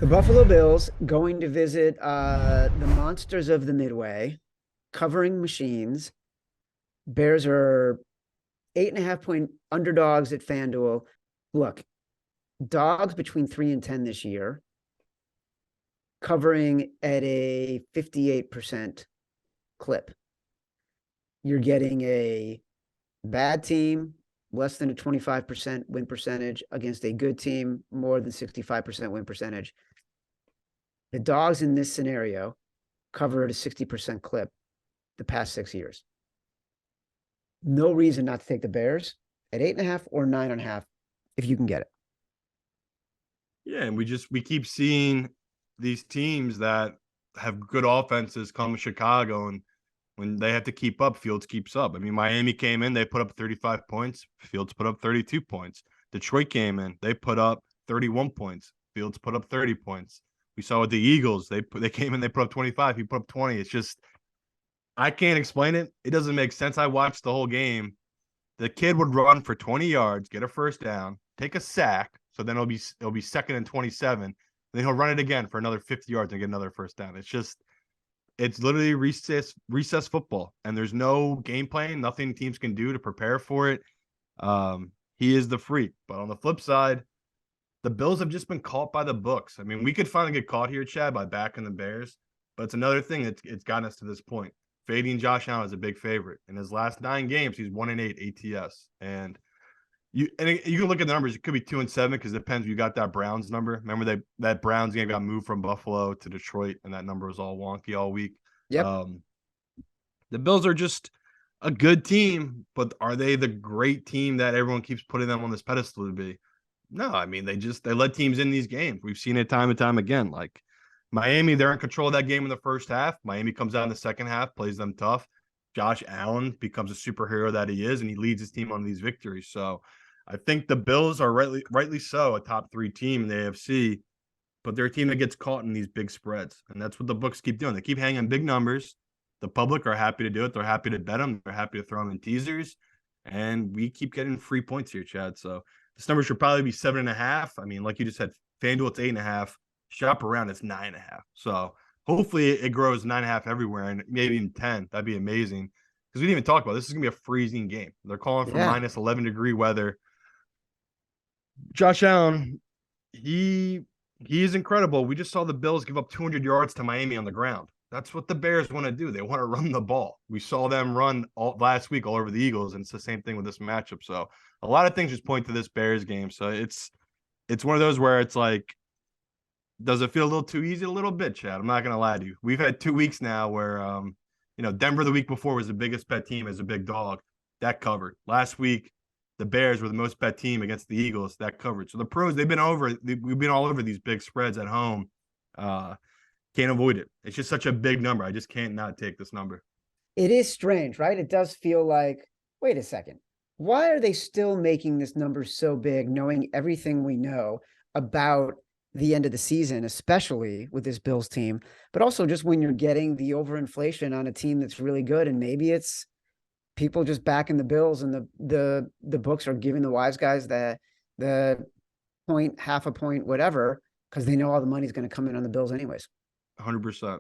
The Buffalo Bills going to visit the monsters of the Midway, covering machines. Bears are 8.5 point underdogs at FanDuel. Look, dogs between 3 and 10 this year, covering at a 58% clip. You're getting a bad team, less than a 25% win percentage against a good team, more than 65% win percentage. The dogs in this scenario cover at a 60% clip the past 6 years. No reason not to take the Bears at 8.5 or 9.5 if you can get it. Yeah, and we keep seeing these teams that have good offenses come to Chicago, and when they have to keep up, Fields keeps up. I mean, Miami came in, they put up 35 points. Fields put up 32 points. Detroit came in, they put up 31 points. Fields put up 30 points. We saw with the Eagles, they came in, they put up 25. He put up 20. It's just I can't explain it. It doesn't make sense. I watched the whole game. The kid would run for 20 yards, get a first down, take a sack. So then it'll be second and 27. Then he'll run it again for another 50 yards and get another first down. It's literally recess football, and there's no game plan, nothing teams can do to prepare for it. He is the freak. But on the flip side, the Bills have just been caught by the books. I mean, we could finally get caught here, Chad, by backing the Bears, but it's another thing it's gotten us to this point. Fading Josh Allen is a big favorite. In his last 9 games, he's 1-8 ATS. And you can look at the numbers. It could be 2-7 because it depends. You got that Browns number. Remember that Browns game got moved from Buffalo to Detroit, and that number was all wonky all week. Yep. The Bills are just a good team, but are they the great team that everyone keeps putting them on this pedestal to be? No, I mean they let teams in these games. We've seen it time and time again. Like Miami, they're in control of that game in the first half. Miami comes out in the second half, plays them tough. Josh Allen becomes a superhero that he is, and he leads his team on these victories. So I think the Bills are rightly so a top 3 team in the AFC, but they're a team that gets caught in these big spreads, and that's what the books keep doing. They keep hanging big numbers. The public are happy to do it. They're happy to bet them. They're happy to throw them in teasers, and we keep getting free points here, Chad. So this number should probably be 7.5. I mean, like you just said, FanDuel it's 8.5. Shop around it's 9.5. So hopefully it grows 9.5 everywhere, and maybe even 10. That'd be amazing. Because we didn't even talk about this. Is gonna be a freezing game. They're calling for minus 11-degree weather. Josh Allen, he is incredible. We just saw the Bills give up 200 yards to Miami on the ground. That's what the Bears want to do. They want to run the ball. We saw them run last week all over the Eagles, and it's the same thing with this matchup. So a lot of things just point to this Bears game. So it's one of those where it's like, does it feel a little too easy? A little bit, Chad. I'm not gonna lie to you. We've had 2 weeks now where Denver the week before was the biggest bet team as a big dog. That covered. Last week, the Bears were the most bet team against the Eagles. That covered. So the pros, we've been all over these big spreads at home. Can't avoid it. It's just such a big number. I just can't not take this number. It is strange, right? It does feel like, wait a second. Why are they still making this number so big, knowing everything we know about the end of the season, especially with this Bills team, but also just when you're getting the overinflation on a team that's really good, and maybe it's people just backing the Bills, and the books are giving the wise guys the point, half a point, whatever, because they know all the money's going to come in on the Bills anyways. 100%.